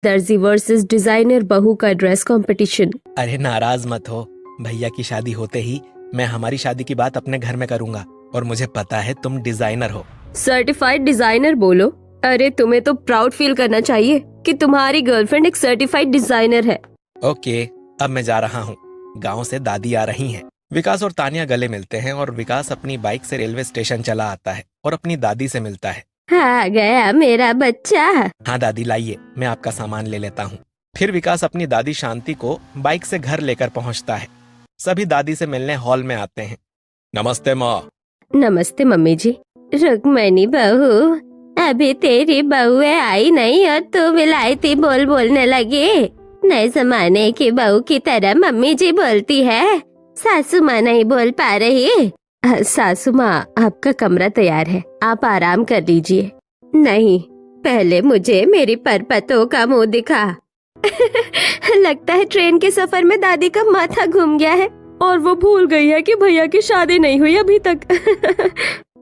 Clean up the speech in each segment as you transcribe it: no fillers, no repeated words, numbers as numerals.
दर्जी versus designer बहू का ड्रेस कंपटीशन। अरे नाराज मत हो, भैया की शादी होते ही मैं हमारी शादी की बात अपने घर में करूंगा और मुझे पता है तुम डिजाइनर हो। सर्टिफाइड डिजाइनर बोलो। अरे तुम्हें तो प्राउड फील करना चाहिए कि तुम्हारी गर्लफ्रेंड एक सर्टिफाइड डिजाइनर है। ओके, अब मैं जा रहा हूँ। गांव से दादी आ रही हैं। विकास और तानिया गले मिलते हैं और विकास अपनी बाइक से रेलवे स्टेशन चला आता है और अपनी दादी से मिलता है। आ गया मेरा बच्चा। हाँ दादी, लाइए, मैं आपका सामान ले लेता हूँ। फिर विकास अपनी दादी शांति को बाइक से घर लेकर पहुँचता है। सभी दादी से मिलने हॉल में आते हैं। नमस्ते माँ। नमस्ते मम्मी जी। रुक्मणी बहू, अभी तेरी बहू आई नहीं और तू विलायती बोलने लगी। नए जमाने की बहू की तरह मम्मी जी बोलती है, सासू माँ नहीं बोल पा रही। सासू माँ, आपका कमरा तैयार है, आप आराम कर लीजिए। नहीं, पहले मुझे मेरी परपतों का मुंह दिखा। लगता है ट्रेन के सफर में दादी का माथा घूम गया है और वो भूल गई है कि भैया की शादी नहीं हुई अभी तक।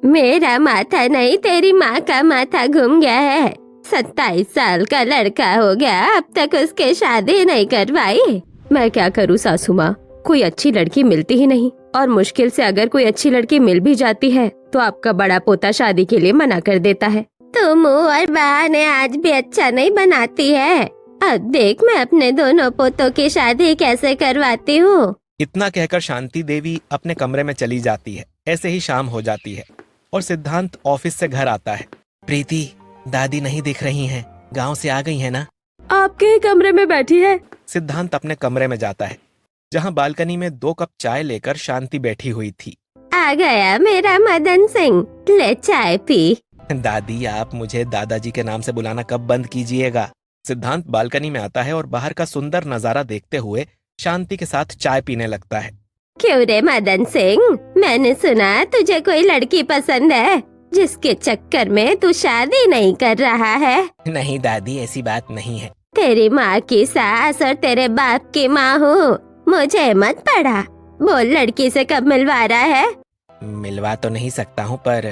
मेरा माथा नहीं, तेरी माँ का माथा घूम गया है। 27 साल का लड़का हो गया, अब तक उसके शादी नहीं करवाई। मैं क्या करूँ सासू माँ, कोई अच्छी लड़की मिलती ही नहीं और मुश्किल से अगर कोई अच्छी लड़की मिल भी जाती है तो आपका बड़ा पोता शादी के लिए मना कर देता है। तो मुँह और बहाने आज भी अच्छा नहीं बनाती है। अब देख मैं अपने दोनों पोतों की शादी कैसे करवाती हूँ। इतना कहकर शांति देवी अपने कमरे में चली जाती है। ऐसे ही शाम हो जाती है और सिद्धांत ऑफिस से घर आता है। प्रीति, दादी नहीं दिख रही हैं, गांव से आ गई है ना? आपके ही कमरे में बैठी है। सिद्धांत अपने कमरे में जाता है जहां बालकनी में 2 कप चाय लेकर शांति बैठी हुई थी। आ गया मेरा मदन सिंह, ले चाय पी। दादी, आप मुझे दादाजी के नाम से बुलाना कब बंद कीजिएगा? सिद्धांत बालकनी में आता है और बाहर का सुंदर नजारा देखते हुए शांति के साथ चाय पीने लगता है। क्यों रे मदन सिंह, मैंने सुना तुझे कोई लड़की पसंद है जिसके चक्कर में तू शादी नहीं कर रहा है। नहीं दादी, ऐसी बात नहीं है। तेरी माँ की सास और तेरे बाप की माँ हूँ, मुझे मत पढ़ा। बोल, लड़की से कब मिलवा रहा है? मिलवा तो नहीं सकता हूँ पर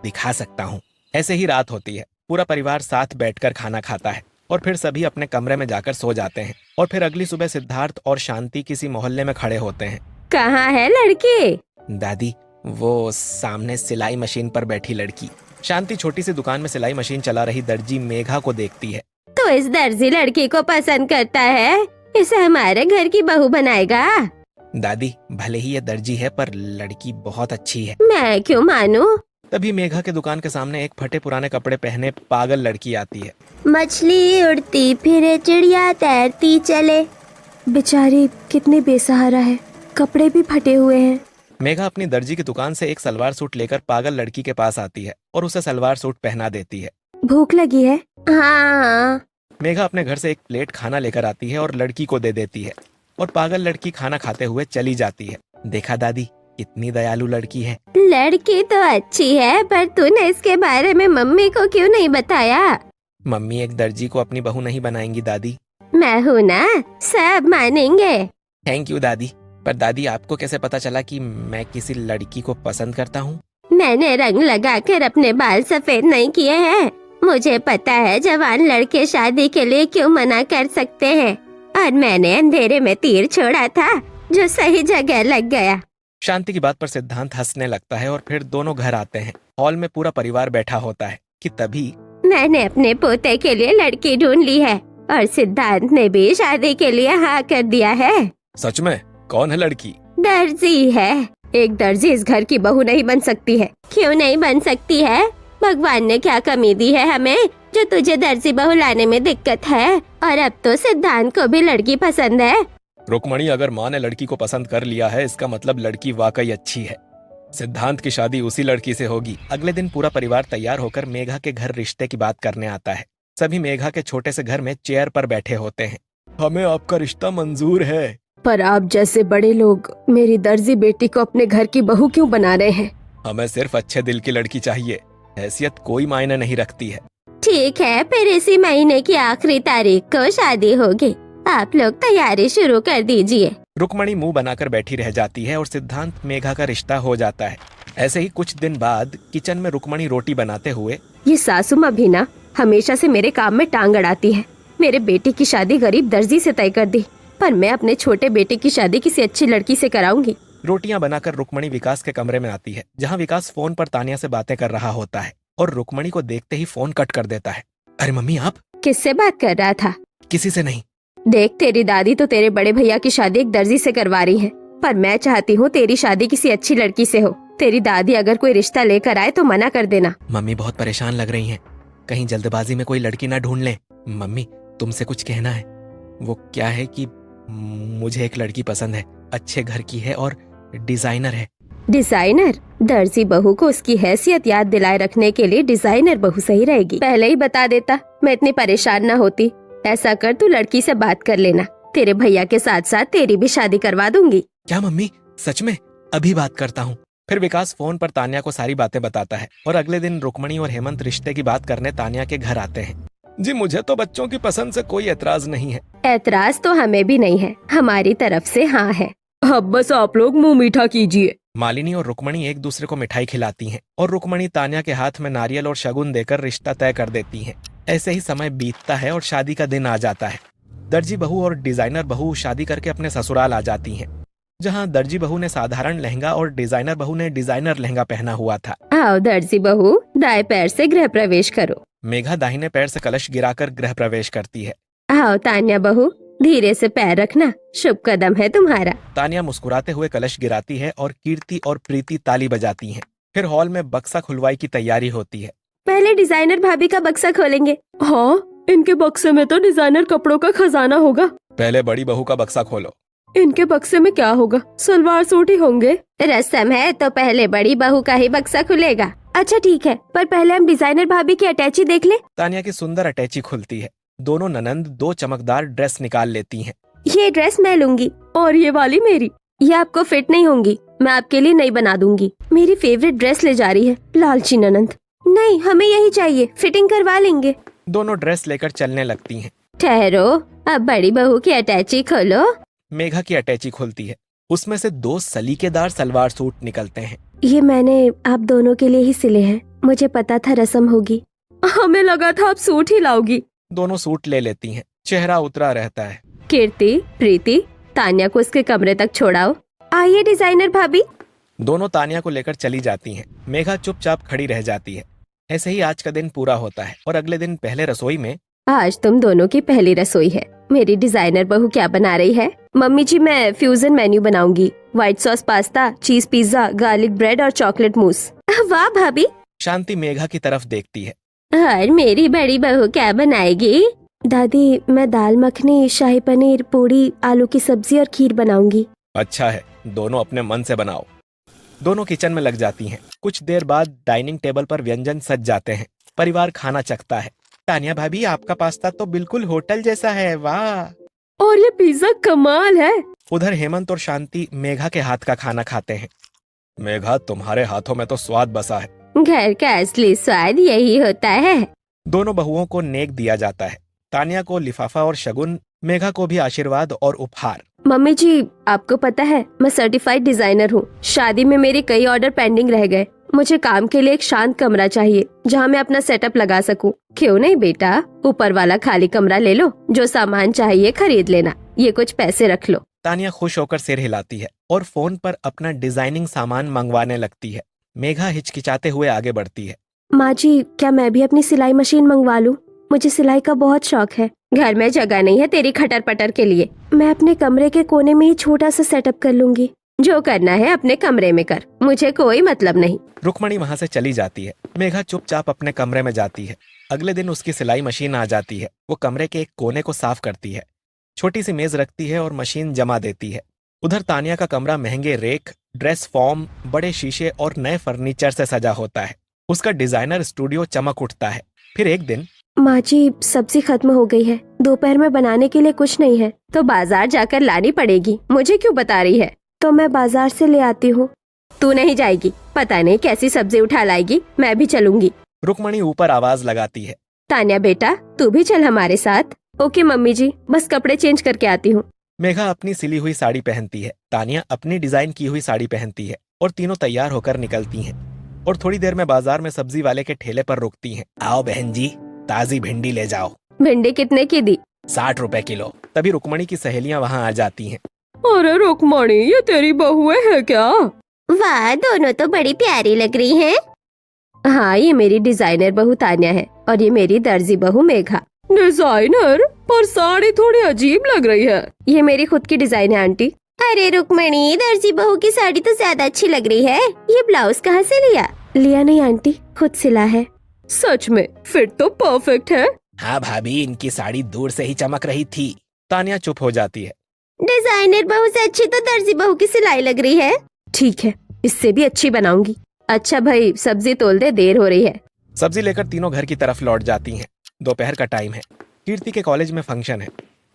दिखा सकता हूँ। ऐसे ही रात होती है। पूरा परिवार साथ बैठकर खाना खाता है और फिर सभी अपने कमरे में जाकर सो जाते हैं। और फिर अगली सुबह सिद्धार्थ और शांति किसी मोहल्ले में खड़े होते हैं। कहाँ है लड़की? दादी, वो सामने सिलाई मशीन पर बैठी लड़की। शांति छोटी सी दुकान में सिलाई मशीन चला रही दर्जी मेघा को देखती है। तो इस दर्जी लड़की को पसंद करता है, इसे हमारे घर की बहू बनाएगा? दादी, भले ही ये दर्जी है पर लड़की बहुत अच्छी है। मैं क्यों मानूं? तभी मेघा के दुकान के सामने एक फटे पुराने कपड़े पहने पागल लड़की आती है। मछली उड़ती फिरे, चिड़िया तैरती चले। बेचारी कितनी बेसहारा है, कपड़े भी फटे हुए हैं। मेघा अपनी दर्जी की दुकान से एक सलवार सूट लेकर पागल लड़की के पास आती है और उसे सलवार सूट पहना देती है। भूख लगी है? हाँ। मेघा अपने घर से एक प्लेट खाना लेकर आती है और लड़की को दे देती है और पागल लड़की खाना खाते हुए चली जाती है। देखा दादी, कितनी दयालु लड़की है। लड़की तो अच्छी है, पर तूने इसके बारे में मम्मी को क्यों नहीं बताया? मम्मी एक दर्जी को अपनी बहू नहीं बनाएंगी दादी। मैं हूँ ना, सब मानेंगे। थैंक यू दादी। पर दादी, आपको कैसे पता चला कि मैं किसी लड़की को पसंद करता हूँ? मैंने रंग लगाकर अपने बाल सफेद नहीं किए हैं। मुझे पता है जवान लड़के शादी के लिए क्यों मना कर सकते हैं, और मैंने अंधेरे में तीर छोड़ा था जो सही जगह लग गया। शांति की बात पर सिद्धांत हंसने लगता है और फिर दोनों घर आते हैं। हॉल में पूरा परिवार बैठा होता है कि तभी मैंने अपने पोते के लिए लड़की ढूंढ ली है और सिद्धांत ने भी शादी के लिए हाँ कर दिया है। सच में? कौन है लड़की? दर्जी है। एक दर्जी इस घर की बहू नहीं बन सकती है। क्यों नहीं बन सकती है? भगवान ने क्या कमी दी है हमें जो तुझे दर्जी बहू लाने में दिक्कत है? और अब तो सिद्धांत को भी लड़की पसंद है। रुक्मणी, अगर माँ ने लड़की को पसंद कर लिया है इसका मतलब लड़की वाकई अच्छी है। सिद्धांत की शादी उसी लड़की से होगी। अगले दिन पूरा परिवार तैयार होकर मेघा के घर रिश्ते की बात करने आता है। सभी मेघा के छोटे से घर में चेयर पर बैठे होते हैं। हमें आपका रिश्ता मंजूर है। पर आप जैसे बड़े लोग मेरी दर्जी बेटी को अपने घर की बहू क्यों बना रहे हैं? हमें सिर्फ अच्छे दिल की लड़की चाहिए, हैसियत कोई मायने नहीं रखती है। ठीक है, फिर इसी महीने की आखिरी तारीख को शादी होगी। आप लोग तैयारी शुरू कर दीजिए। रुक्मणी मुंह बनाकर बैठी रह जाती है और सिद्धांत मेघा का रिश्ता हो जाता है। ऐसे ही कुछ दिन बाद किचन में रुक्मणी रोटी बनाते हुए, ये सासू माँ भी ना हमेशा से मेरे काम में टांग अड़ाती है। मेरे बेटे की शादी गरीब दर्जी से तय कर दी, पर मैं अपने छोटे बेटे की शादी किसी अच्छी लड़की से कराऊंगी। रोटियां बनाकर रुक्मणी विकास के कमरे में आती है, जहां विकास फोन पर तानिया से बातें कर रहा होता है और रुक्मणी को देखते ही फोन कट कर देता है। अरे मम्मी, आप किससे बात कर रहा था? किसी से नहीं। देख, तेरी दादी तो तेरे बड़े भैया की शादी एक दर्जी से करवा रही है, पर मैं चाहती हूँ तेरी शादी किसी अच्छी लड़की से हो। तेरी दादी अगर कोई रिश्ता लेकर आए तो मना कर देना। मम्मी बहुत परेशान लग रही हैं, कहीं जल्दबाजी में कोई लड़की ना ढूंढ लें। मम्मी, तुमसे कुछ कहना है। वो क्या है कि मुझे एक लड़की पसंद है, अच्छे घर की है और डिजाइनर है। डिजाइनर? दर्जी बहू को उसकी हैसियत याद दिलाए रखने के लिए डिजाइनर बहू सही रहेगी। पहले ही बता देता, मैं इतनी परेशान न होती। ऐसा कर, तू लड़की से बात कर लेना, तेरे भैया के साथ साथ तेरी भी शादी करवा दूंगी। क्या मम्मी, सच में? अभी बात करता हूँ। फिर विकास फोन पर तानिया को सारी बातें बताता है और अगले दिन रुक्मणी और हेमंत रिश्ते की बात करने तानिया के घर आते हैं। जी, मुझे तो बच्चों की पसंद से कोई एतराज नहीं है। एतराज तो हमें भी नहीं है, हमारी तरफ से हाँ है। अब बस आप लोग मुंह मीठा कीजिए। मालिनी और रुक्मणी एक दूसरे को मिठाई खिलाती हैं और रुक्मणी तानिया के हाथ में नारियल और शगुन देकर रिश्ता तय कर देती हैं। ऐसे ही समय बीतता है और शादी का दिन आ जाता है। दर्जी बहू और डिजाइनर बहू शादी करके अपने ससुराल आ जाती हैं, जहां दर्जी बहू ने साधारण लहंगा और डिजाइनर बहू ने डिजाइनर लहंगा पहना हुआ था। आओ दर्जी बहू, दाएं पैर से गृह प्रवेश करो। मेघा दाहिने पैर से कलश गिराकर गृह प्रवेश करती है। आओ तान्या बहू, धीरे से पैर रखना, शुभ कदम है तुम्हारा। तानिया मुस्कुराते हुए कलश गिराती है और कीर्ति और प्रीति ताली बजाती हैं। फिर हॉल में बक्सा खुलवाई की तैयारी होती है। पहले डिजाइनर भाभी का बक्सा खोलेंगे। हाँ, इनके बक्से में तो डिजाइनर कपड़ों का खजाना होगा। पहले बड़ी बहू का बक्सा खोलो। इनके बक्से में क्या होगा? सलवार सूट ही होंगे। रस्म है तो पहले बड़ी बहू का ही बक्सा खुलेगा। अच्छा ठीक है, पर पहले हम डिजाइनर भाभी की अटैची देख ले। तानिया की सुंदर अटैची खुलती है। दोनों ननंद दो चमकदार ड्रेस निकाल लेती हैं। ये ड्रेस मैं लूंगी और ये वाली मेरी। ये आपको फिट नहीं होंगी, मैं आपके लिए नई बना दूंगी। मेरी फेवरेट ड्रेस ले जा रही है लालची ननंद। नहीं, हमें यही चाहिए, फिटिंग करवा लेंगे। दोनों ड्रेस लेकर चलने लगती हैं। ठहरो, अब बड़ी बहू की अटैची खोलो। मेघा की अटैची खुलती है। उसमें से दो सलीकेदार सलवार सूट निकलते हैं। ये मैंने आप दोनों के लिए ही सिले हैं, मुझे पता था रस्म होगी। हमें लगा था आप सूट ही लाओगी। दोनों सूट ले लेती हैं। चेहरा उतरा रहता है। कीर्ति, प्रीति, तान्या को उसके कमरे तक छोड़ाओ। आइए डिजाइनर भाभी। दोनों तानिया को लेकर चली जाती हैं। मेघा चुपचाप खड़ी रह जाती है। ऐसे ही आज का दिन पूरा होता है और अगले दिन पहले रसोई में। आज तुम दोनों की पहली रसोई है। मेरी डिजाइनर बहू क्या बना रही है? मम्मी जी, मैं फ्यूजन मेन्यू बनाऊंगी। व्हाइट सॉस पास्ता, चीज पिज्जा, गार्लिक ब्रेड और चॉकलेट मूस। वाह भाभी। शांति मेघा की तरफ देखती है। और मेरी बड़ी बहू क्या बनाएगी? दादी, मैं दाल मखनी, शाही पनीर, पूड़ी, आलू की सब्जी और खीर बनाऊंगी। अच्छा है, दोनों अपने मन से बनाओ। दोनों किचन में लग जाती हैं। कुछ देर बाद डाइनिंग टेबल पर व्यंजन सज जाते हैं। परिवार खाना चखता है। तानिया भाभी, आपका पास्ता तो बिल्कुल होटल जैसा है, वाह। और ये पिज्जा कमाल है। उधर हेमंत और शांति मेघा के हाथ का खाना खाते हैं। मेघा, तुम्हारे हाथों में तो स्वाद बसा है। घर का असली स्वाद यही होता है। दोनों बहुओं को नेक दिया जाता है। तानिया को लिफाफा और शगुन, मेघा को भी आशीर्वाद और उपहार। मम्मी जी, आपको पता है मैं सर्टिफाइड डिजाइनर हूँ। शादी में मेरे कई ऑर्डर पेंडिंग रह गए। मुझे काम के लिए एक शांत कमरा चाहिए जहाँ मैं अपना सेटअप लगा सकूँ। क्यों नहीं बेटा, ऊपर वाला खाली कमरा ले लो, जो सामान चाहिए खरीद लेना, ये कुछ पैसे रख लो। तानिया खुश होकर सिर हिलाती है और फोन पर अपना डिजाइनिंग सामान मंगवाने लगती है। मेघा हिचकिचाते हुए आगे बढ़ती है। माँ जी, क्या मैं भी अपनी सिलाई मशीन मंगवा लूँ? मुझे सिलाई का बहुत शौक है। घर में जगह नहीं है तेरी खटर पटर के लिए। मैं अपने कमरे के कोने में ही छोटा सा सेटअप कर लूंगी। जो करना है अपने कमरे में कर, मुझे कोई मतलब नहीं। रुक्मणी वहाँ से चली जाती है। मेघा चुपचाप अपने कमरे में जाती है। अगले दिन उसकी सिलाई मशीन आ जाती है। वो कमरे के एक कोने को साफ करती है, छोटी सी मेज रखती है और मशीन जमा देती है। उधर तानिया का कमरा महंगे रेक, ड्रेस फॉर्म, बड़े शीशे और नए फर्नीचर से सजा होता है। उसका डिजाइनर स्टूडियो चमक उठता है। फिर एक दिन, माँ जी, सब्जी खत्म हो गई है, दोपहर में बनाने के लिए कुछ नहीं है। तो बाजार जाकर लानी पड़ेगी। मुझे क्यों बता रही है? तो मैं बाजार से ले आती हूँ। तू नहीं जाएगी, पता नहीं कैसी सब्जी उठा लाएगी। मैं भी चलूंगी। रुक्मणी ऊपर आवाज लगाती है। तान्या बेटा, तू भी चल हमारे साथ। ओके मम्मी जी, बस कपड़े चेंज करके आती हूँ। मेघा अपनी सिली हुई साड़ी पहनती है। तानिया अपनी डिजाइन की हुई साड़ी पहनती है और तीनों तैयार होकर निकलती हैं। और थोड़ी देर में बाजार में सब्जी वाले के ठेले पर रुकती हैं। आओ बहन जी, ताजी भिंडी ले जाओ। भिंडी कितने की दी? 60 रुपए किलो। तभी रुक्मणी की सहेलियां वहाँ आ जाती हैं। अरे रुक्मणी, ये तेरी बहुएं है क्या? वाह, दोनों तो बड़ी प्यारी लग रही हैं। हाँ, ये मेरी डिजाइनर बहू तान्या है और ये मेरी दर्जी बहू मेघा। डिजाइनर? पर साड़ी थोड़ी अजीब लग रही है। ये मेरी खुद की डिजाइन है आंटी। अरे रुक्मणी, दर्जी बहू की साड़ी तो ज्यादा अच्छी लग रही है। ये ब्लाउज कहाँ से लिया? लिया नहीं आंटी, खुद सिला है। सच में फिट तो परफेक्ट है। हाँ भाभी, इनकी साड़ी दूर से ही चमक रही थी। तान्या चुप हो जाती है। डिजाइनर बहू से अच्छी तो दर्जी बहू की सिलाई लग रही है। ठीक है, इससे भी अच्छी बनाऊंगी। अच्छा भाई, सब्जी तोल दे, देर हो रही है। सब्जी लेकर तीनों घर की तरफ लौट जाती हैं। दोपहर का टाइम है। कीर्ति के कॉलेज में फंक्शन है।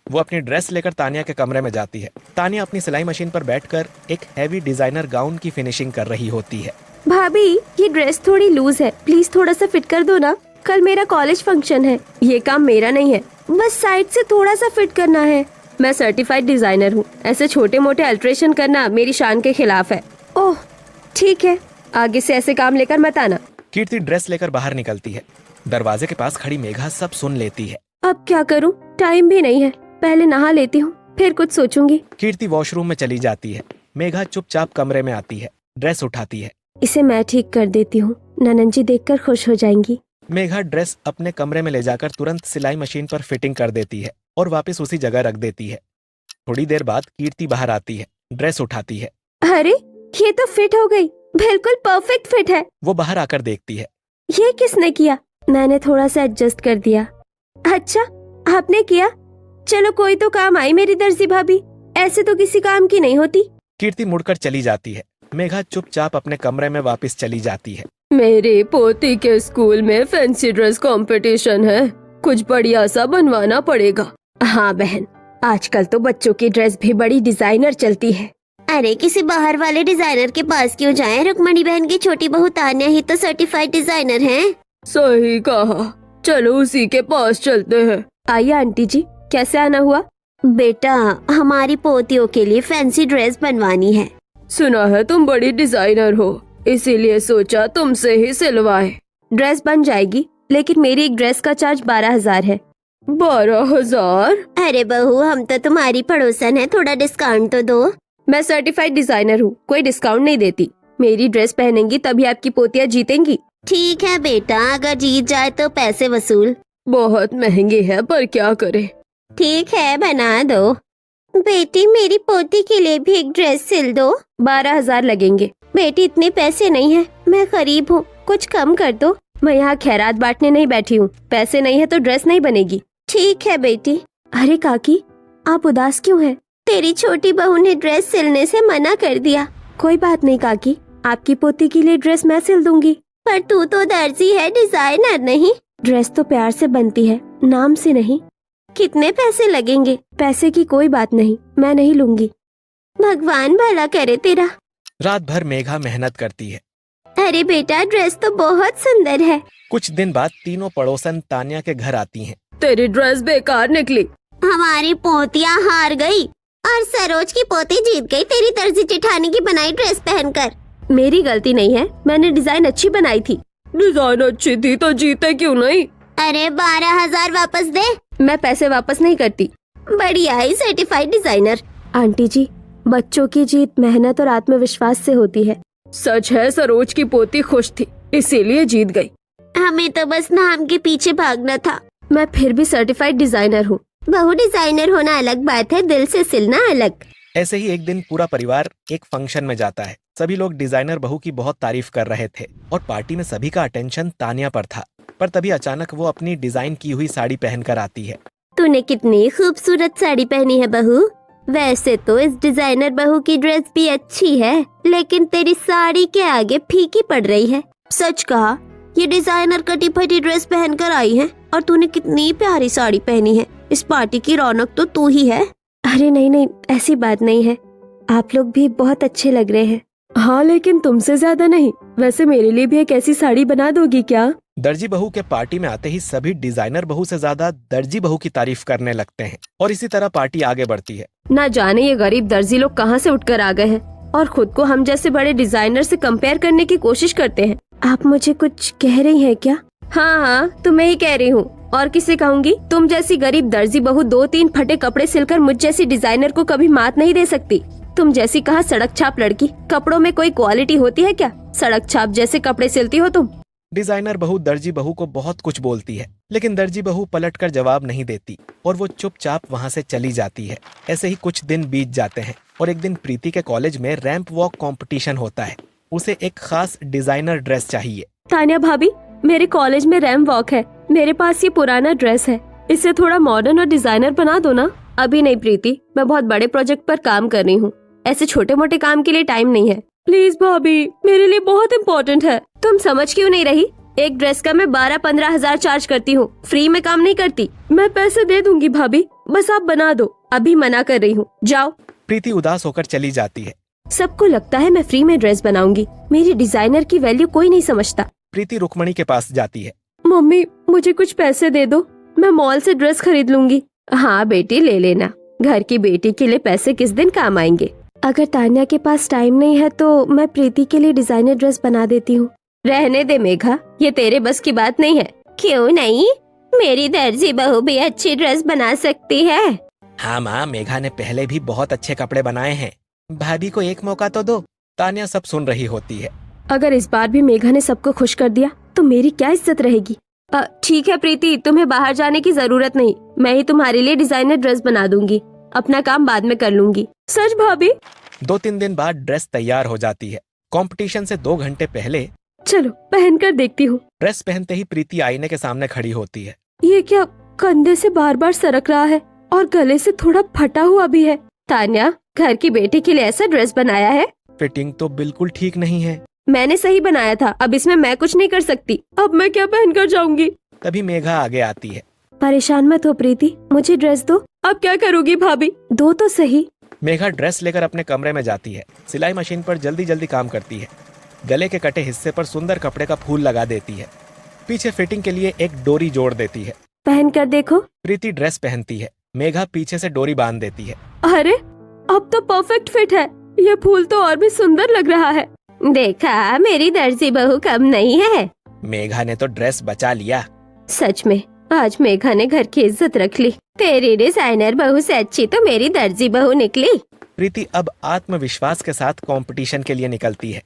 वो अपनी ड्रेस लेकर तान्या के कमरे में जाती है। तान्या अपनी सिलाई मशीन पर बैठकर एक हैवी डिजाइनर गाउन की फिनिशिंग कर रही होती है। भाभी, ये ड्रेस थोड़ी लूज है, प्लीज थोड़ा सा फिट कर दो ना। कल मेरा कॉलेज फंक्शन है। ये काम मेरा नहीं है, बस साइड से थोड़ा सा फिट करना है। मैं सर्टिफाइड डिजाइनर हूँ, ऐसे छोटे मोटे अल्ट्रेशन करना मेरी शान के खिलाफ है। ओह ठीक है, आगे से ऐसे काम लेकर मत आना। कीर्ति ड्रेस लेकर बाहर निकलती है। दरवाजे के पास खड़ी मेघा सब सुन लेती है। अब क्या करूँ, टाइम भी नहीं है, पहले नहा लेती हूँ, फिर कुछ सोचूंगी। कीर्ति वॉशरूम में चली जाती है। मेघा चुपचाप कमरे में आती है, ड्रेस उठाती है। इसे मैं ठीक कर देती हूँ, ननन जी देखकर खुश हो जाएंगी। मेघा ड्रेस अपने कमरे में ले जाकर तुरंत सिलाई मशीन पर फिटिंग कर देती है और वापस उसी जगह रख देती है। थोड़ी देर बाद कीर्ति बाहर आती है, ड्रेस उठाती है। अरे, ये तो फिट हो गई, बिल्कुल परफेक्ट फिट है। वो बाहर आकर देखती है। ये किसने किया? मैंने थोड़ा सा एडजस्ट कर दिया। अच्छा, आपने किया? चलो कोई तो काम आई मेरी दर्जी भाभी, ऐसे तो किसी काम की नहीं होती। कीर्ति मुड़कर चली जाती है। मेघा चुपचाप अपने कमरे में वापस चली जाती है। मेरी पोती के स्कूल में फैंसी ड्रेस कंपटीशन है, कुछ बढ़िया सा बनवाना पड़ेगा। हाँ बहन, आजकल तो बच्चों की ड्रेस भी बड़ी डिजाइनर चलती है। अरे किसी बाहर वाले डिजाइनर के पास क्यों जाएं? रुक्मणी बहन की छोटी बहू तान्या ही तो सर्टिफाइड डिजाइनर है। सही कहा, चलो उसी के पास चलते हैं। आइए आंटी जी, कैसे आना हुआ? बेटा, हमारी पोतियों के लिए फैंसी ड्रेस बनवानी है। सुना है तुम बड़ी डिजाइनर हो, इसीलिए सोचा तुमसे ही सिलवाए। ड्रेस बन जाएगी, लेकिन मेरी एक ड्रेस का चार्ज 12,000 है। 12,000? अरे बहू, हम तो तुम्हारी पड़ोसन है, थोड़ा डिस्काउंट तो दो। मैं सर्टिफाइड डिजाइनर हूँ, कोई डिस्काउंट नहीं देती। मेरी ड्रेस पहनेंगी तभी आपकी पोतियाँ जीतेंगी। ठीक है बेटा, अगर जीत जाए तो पैसे वसूल। बहुत महंगी है, पर क्या करे। ठीक है, बना दो। बेटी, मेरी पोती के लिए भी एक ड्रेस सिल दो। 12,000 लगेंगे। बेटी, इतने पैसे नहीं है, मैं गरीब हूँ, कुछ कम कर दो। मैं यहाँ खैरात बांटने नहीं बैठी हूँ, पैसे नहीं है तो ड्रेस नहीं बनेगी। ठीक है बेटी। अरे काकी, आप उदास क्यों हैं? तेरी छोटी बहू ने ड्रेस सिलने से मना कर दिया। कोई बात नहीं काकी, आपकी पोती के लिए ड्रेस मैं सिल दूंगी। पर तू तो दर्जी है, डिजाइनर नहीं। ड्रेस तो प्यार से बनती है, नाम से नहीं। कितने पैसे लगेंगे? पैसे की कोई बात नहीं, मैं नहीं लूंगी। भगवान भला करे तेरा। रात भर मेघा मेहनत करती है। अरे बेटा, ड्रेस तो बहुत सुंदर है। कुछ दिन बाद तीनों पड़ोसन तान्या के घर आती हैं। तेरी ड्रेस बेकार निकली। हमारी पोतियाँ हार गई और सरोज की पोती जीत गई तेरी दर्जी जेठानी की बनाई ड्रेस पहनकर। मेरी गलती नहीं है, मैंने डिजाइन अच्छी बनाई थी। डिजाइन अच्छी थी तो जीते क्यों नहीं? अरे 12,000 वापस दे। मैं पैसे वापस नहीं करती। बढ़िया ही सर्टिफाइड डिजाइनर। आंटी जी, बच्चों की जीत मेहनत और आत्मविश्वास से होती है। सच है, सरोज की पोती खुश थी, इसीलिए जीत गई। हमें तो बस नाम के पीछे भागना था। मैं फिर भी सर्टिफाइड डिजाइनर हूँ। बहु डिजाइनर होना अलग बात है, दिल से सिलना अलग। ऐसे ही एक दिन पूरा परिवार एक फंक्शन में जाता है। सभी लोग डिजाइनर बहू की बहुत तारीफ कर रहे थे और पार्टी में सभी का अटेंशन तान्या पर था। पर तभी अचानक वो अपनी डिजाइन की हुई साड़ी पहनकर आती है। तूने कितनी खूबसूरत साड़ी पहनी है बहू। वैसे तो इस डिजाइनर बहू की ड्रेस भी अच्छी है, लेकिन तेरी साड़ी के आगे फीकी पड़ रही है। सच कहा, ये डिजाइनर कटी फटी ड्रेस पहनकर आई है और तूने कितनी प्यारी साड़ी पहनी है। इस पार्टी की रौनक तो तू ही है। अरे नहीं नहीं, ऐसी बात नहीं है, आप लोग भी बहुत अच्छे लग रहे हैं। हाँ, लेकिन तुमसे ज्यादा नहीं। वैसे मेरे लिए भी एक ऐसी साड़ी बना दोगी क्या? दर्जी बहू के पार्टी में आते ही सभी डिजाइनर बहू से ज्यादा दर्जी बहू की तारीफ करने लगते हैं और इसी तरह पार्टी आगे बढ़ती है। ना जाने ये गरीब दर्जी लोग कहाँ से उठकर आ गए हैं और खुद को हम जैसे बड़े डिजाइनर से कंपेयर करने की कोशिश करते हैं। आप मुझे कुछ कह रही हैं क्या? हाँ हाँ, तुम्हें ही कह रही हूँ, और किसे कहूँगी? तुम जैसी गरीब दर्जी बहू 2-3 फटे कपड़े सिलकर मुझ जैसी डिजाइनर को कभी मात नहीं दे सकती। तुम जैसी कहा सड़क छाप लड़की, कपड़ों में कोई क्वालिटी होती है क्या? सड़क छाप जैसे कपड़े सिलती हो तुम। डिजाइनर बहू दर्जी बहू को बहुत कुछ बोलती है, लेकिन दर्जी बहू पलटकर जवाब नहीं देती और वो चुपचाप वहाँ से चली जाती है। ऐसे ही कुछ दिन बीत जाते हैं और एक दिन प्रीति के कॉलेज में रैंप वॉक कंपटीशन होता है। उसे एक खास डिजाइनर ड्रेस चाहिए। तान्या भाभी, मेरे कॉलेज में रैंप वॉक है, मेरे पास ये पुराना ड्रेस है, इसे थोड़ा मॉडर्न और डिजाइनर बना दो ना। अभी नहीं प्रीति, मैं बहुत बड़े प्रोजेक्ट पर काम कर रही हूँ, ऐसे छोटे मोटे काम के लिए टाइम नहीं है। प्लीज भाभी, मेरे लिए बहुत इम्पोर्टेंट है। तुम समझ क्यों नहीं रही? एक ड्रेस का मैं 12-15 हजार चार्ज करती हूँ, फ्री में काम नहीं करती। मैं पैसे दे दूंगी भाभी, बस आप बना दो। अभी मना कर रही हूँ, जाओ। प्रीति उदास होकर चली जाती है। सबको लगता है मैं फ्री में ड्रेस बनाऊंगी, मेरी डिजाइनर की वैल्यू कोई नहीं समझता। प्रीति रुक्मणी के पास जाती है। मम्मी, मुझे कुछ पैसे दे दो, मैं मॉल से ड्रेस खरीद लूंगी। हाँ बेटी, ले लेना, घर की बेटी के लिए पैसे किस दिन काम आएंगे। अगर तान्या के पास टाइम नहीं है तो मैं प्रीति के लिए डिजाइनर ड्रेस बना देती हूँ। रहने दे मेघा, ये तेरे बस की बात नहीं है। क्यों नहीं? मेरी दर्जी बहू भी अच्छी ड्रेस बना सकती है। हाँ माँ, मेघा ने पहले भी बहुत अच्छे कपड़े बनाए हैं, भाभी को एक मौका तो दो। तान्या सब सुन रही होती है। अगर इस बार भी मेघा ने सबको खुश कर दिया तो मेरी क्या इज्जत रहेगी। ठीक है प्रीति, तुम्हें बाहर जाने की जरूरत नहीं, मैं ही तुम्हारे लिए डिजाइनर ड्रेस बना दूंगी, अपना काम बाद में कर लूंगी। सच भाभी? 2-3 दिन बाद ड्रेस तैयार हो जाती है। कंपटीशन से 2 घंटे पहले चलो पहनकर देखती हूँ। ड्रेस पहनते ही प्रीति आईने के सामने खड़ी होती है। ये क्या, कंधे से बार बार सरक रहा है और गले से थोड़ा फटा हुआ भी है। तान्या, घर की बेटी के लिए ऐसा ड्रेस बनाया है? फिटिंग तो बिल्कुल ठीक नहीं है। मैंने सही बनाया था, अब इसमें मैं कुछ नहीं कर सकती। अब मैं क्या पहनकर जाऊंगी? तभी मेघा आगे आती है। परेशान मत हो प्रीति, मुझे ड्रेस दो। अब क्या करोगी भाभी, दो तो सही। मेघा ड्रेस लेकर अपने कमरे में जाती है। सिलाई मशीन पर जल्दी जल्दी काम करती है। गले के कटे हिस्से पर सुंदर कपड़े का फूल लगा देती है। पीछे फिटिंग के लिए एक डोरी जोड़ देती है। पहन कर देखो। प्रीति ड्रेस पहनती है। मेघा पीछे से डोरी बांध देती है। अरे, अब तो परफेक्ट फिट है, ये फूल तो और भी सुंदर लग रहा है। देखा, मेरी दर्जी बहू कम नहीं है। मेघा ने तो ड्रेस बचा लिया। सच में आज मेघा ने घर की इज्जत रख ली। तेरी डिजाइनर बहू से अच्छी तो मेरी दर्जी बहू निकली। प्रीति अब आत्मविश्वास के साथ कंपटीशन के लिए निकलती है।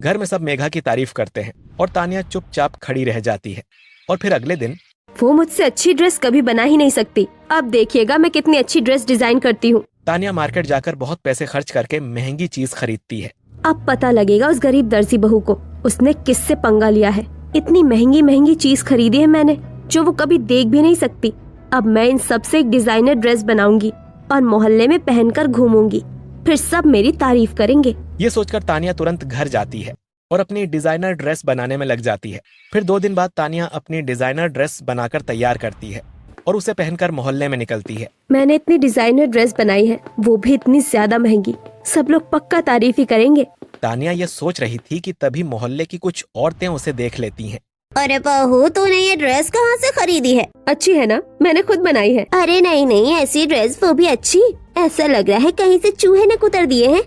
घर में सब मेघा की तारीफ करते हैं और तान्या चुपचाप खड़ी रह जाती है। और फिर अगले दिन, वो मुझसे अच्छी ड्रेस कभी बना ही नहीं सकती, अब देखिएगा मैं कितनी अच्छी ड्रेस डिजाइन करती हूँ। तान्या मार्केट जाकर बहुत पैसे खर्च करके महंगी चीज खरीदती है। अब पता लगेगा उस गरीब दर्जी बहू को, उसने किससे पंगा लिया है। इतनी महंगी महंगी चीज खरीदी है मैंने, जो वो कभी देख भी नहीं सकती। अब मैं इन सब से एक डिजाइनर ड्रेस बनाऊंगी और मोहल्ले में पहनकर घूमूंगी, फिर सब मेरी तारीफ करेंगे। ये सोचकर तान्या तुरंत घर जाती है और अपनी डिजाइनर ड्रेस बनाने में लग जाती है। फिर 2 दिन बाद तान्या अपनी डिजाइनर ड्रेस बनाकर तैयार करती है और उसे पहनकर मोहल्ले में निकलती है। मैंने इतनी डिजाइनर ड्रेस बनाई है, वो भी इतनी ज्यादा महंगी, सब लोग पक्का तारीफ ही करेंगे। तान्या ये सोच रही थी कि तभी मोहल्ले की कुछ औरतें उसे देख लेती हैं। अरे बहू, तूने ये ड्रेस कहाँ से खरीदी है? अच्छी है ना, मैंने खुद बनाई है। अरे नहीं नहीं, ऐसी ड्रेस, वो भी अच्छी। ऐसा लग रहा है कहीं से चूहे ने कुतर दिए हैं।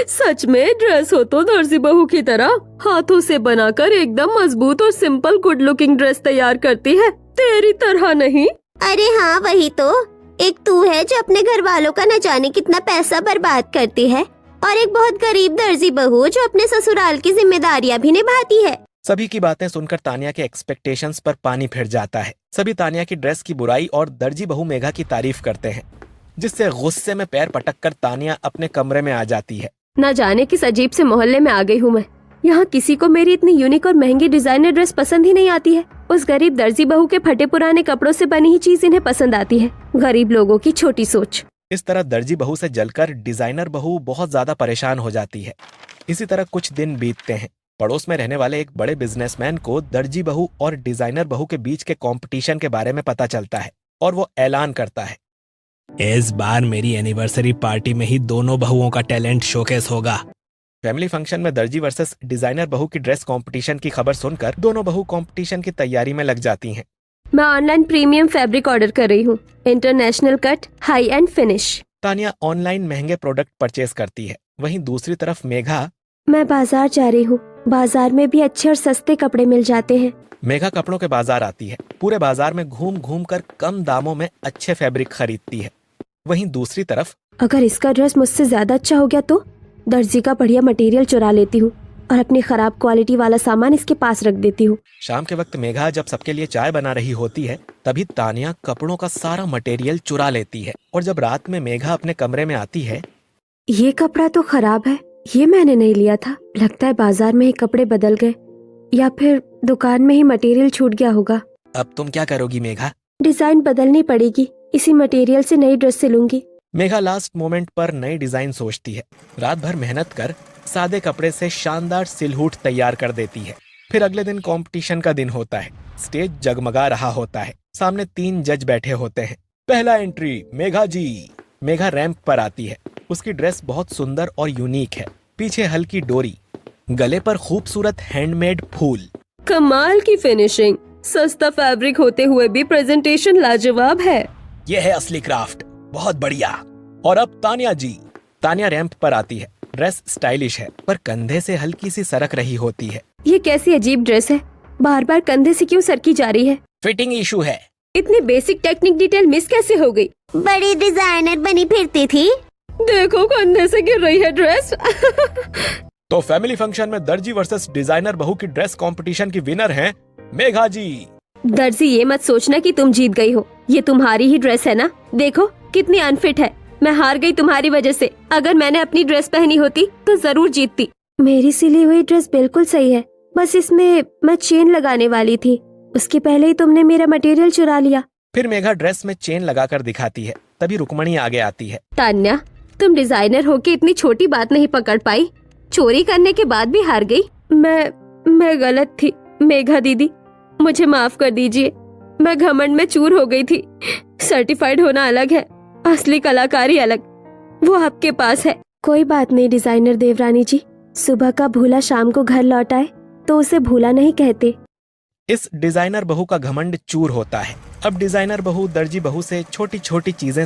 सच में ड्रेस हो तो दर्जी बहू की तरह हाथों से बनाकर एकदम मजबूत और सिंपल गुड लुकिंग ड्रेस तैयार करती है, तेरी तरह नहीं। अरे हाँ, वही तो। एक तू है जो अपने घर वालों का न जाने कितना पैसा बर्बाद करती है, और एक बहुत गरीब दर्जी बहू जो अपने ससुराल की जिम्मेदारियाँ भी निभाती है। सभी की बातें सुनकर तान्या के एक्सपेक्टेशंस पर पानी फिर जाता है। सभी तान्या की ड्रेस की बुराई और दर्जी बहू मेघा की तारीफ करते हैं, जिससे गुस्से में पैर पटककर तान्या अपने कमरे में आ जाती है। न जाने किस अजीब से मोहल्ले में आ गई हूँ मैं। यहाँ किसी को मेरी इतनी यूनिक और महंगी डिजाइनर ड्रेस पसंद ही नहीं आती है। उस गरीब दर्जी बहू के फटे पुराने कपड़ों से बनी ही चीज इन्हें पसंद आती है। गरीब लोगों की छोटी सोच। इस तरह दर्जी बहू से जलकर डिजाइनर बहू बहुत ज्यादा परेशान हो जाती है। इसी तरह कुछ दिन बीतते हैं। पड़ोस में रहने वाले एक बड़े बिजनेसमैन को दर्जी बहू और डिजाइनर बहू के बीच के कंपटीशन के बारे में पता चलता है और वो ऐलान करता है, इस बार मेरी एनिवर्सरी पार्टी में ही दोनों बहुओं का टैलेंट शोकेस होगा। फैमिली फंक्शन में दर्जी वर्सेस डिजाइनर बहू की ड्रेस कंपटीशन की खबर सुनकर दोनों बहू कंपटीशन की तैयारी में लग जाती हैं। मैं ऑनलाइन प्रीमियम फैब्रिक ऑर्डर कर रही हूँ, international cut, high and finish. Tanya online महंगे प्रोडक्ट परचेज करती है। वहीं दूसरी तरफ मेघा, मैं बाजार जा रही हूँ, बाजार में भी अच्छे और सस्ते कपड़े मिल जाते हैं। मेघा कपड़ों के बाजार आती है। पूरे बाजार में घूम घूम कर कम दामों में अच्छे फैब्रिक खरीदती है। वहीं दूसरी तरफ अगर इसका ड्रेस मुझसे ज्यादा अच्छा हो गया तो दर्जी का बढ़िया मटेरियल चुरा लेती हूँ और अपनी खराब क्वालिटी वाला सामान इसके पास रख देती हूँ। शाम के वक्त मेघा जब सबके लिए चाय बना रही होती है, तभी तानिया कपड़ों का सारा मटेरियल चुरा लेती है। और जब रात में मेघा अपने कमरे में आती है, ये कपड़ा तो खराब है, ये मैंने नहीं लिया था। लगता है बाजार में ही कपड़े बदल गए या फिर दुकान में ही मटेरियल छूट गया होगा। अब तुम क्या करोगी मेघा? डिजाइन बदलनी पड़ेगी, इसी मटेरियल से नई ड्रेस सिलूंगी। मेघा लास्ट मोमेंट पर नई डिजाइन सोचती है। रात भर मेहनत कर सादे कपड़े से शानदार सिलहूट तैयार कर देती है। फिर अगले दिन कंपटीशन का दिन होता है। स्टेज जगमगा रहा होता है। सामने 3 जज बैठे होते हैं। पहला एंट्री मेघा जी। मेघा रैंप पर आती है। उसकी ड्रेस बहुत सुंदर और यूनिक है। पीछे हल्की डोरी, गले पर खूबसूरत हैंडमेड फूल। कमाल की फिनिशिंग, सस्ता फैब्रिक होते हुए भी प्रेजेंटेशन लाजवाब है। ये है असली क्राफ्ट, बहुत बढ़िया। और अब तानिया जी। तानिया रैंप पर आती है। ड्रेस स्टाइलिश है पर कंधे से हल्की सी सरक रही होती है। ये कैसी अजीब ड्रेस है, बार बार कंधे से क्यों सरकी जा रही है? फिटिंग इशू है। इतनी बेसिक टेक्निक डिटेल मिस कैसे हो गई? बड़ी डिजाइनर बनी फिरती थी। देखो कंधे से गिर रही है ड्रेस। तो फैमिली फंक्शन में दर्जी वर्सेस डिजाइनर बहू की ड्रेस कंपटीशन की विनर हैं मेघा जी। दर्जी ये मत सोचना कि तुम जीत गई हो, ये तुम्हारी ही ड्रेस है ना। देखो कितनी अनफिट है। मैं हार गई तुम्हारी वजह से। अगर मैंने अपनी ड्रेस पहनी होती तो जरूर जीतती। मेरी सिली हुई ड्रेस बिल्कुल सही है, बस इसमें मैं चेन लगाने वाली थी, उसके पहले ही तुमने मेरा मटेरियल चुरा लिया। फिर मेघा ड्रेस में चेन लगाकर दिखाती है। तभी रुक्मणी आगे आती है। तान्या, तुम डिजाइनर होके इतनी छोटी बात नहीं पकड़ पाई, चोरी करने के बाद भी हार गई। मैं गलत थी मेघा दीदी, मुझे माफ कर दीजिए। मैं घमंड में चूर हो गई थी। सर्टिफाइड होना अलग है, असली कलाकारी अलग, वो आपके पास है। कोई बात नहीं डिजाइनर देवरानी जी, सुबह का भूला शाम को घर लौट आए तो उसे भूला नहीं कहते। इस डिजाइनर बहू का घमंड चूर होता है। अब डिजाइनर बहू दर्जी बहू से छोटी छोटी चीजें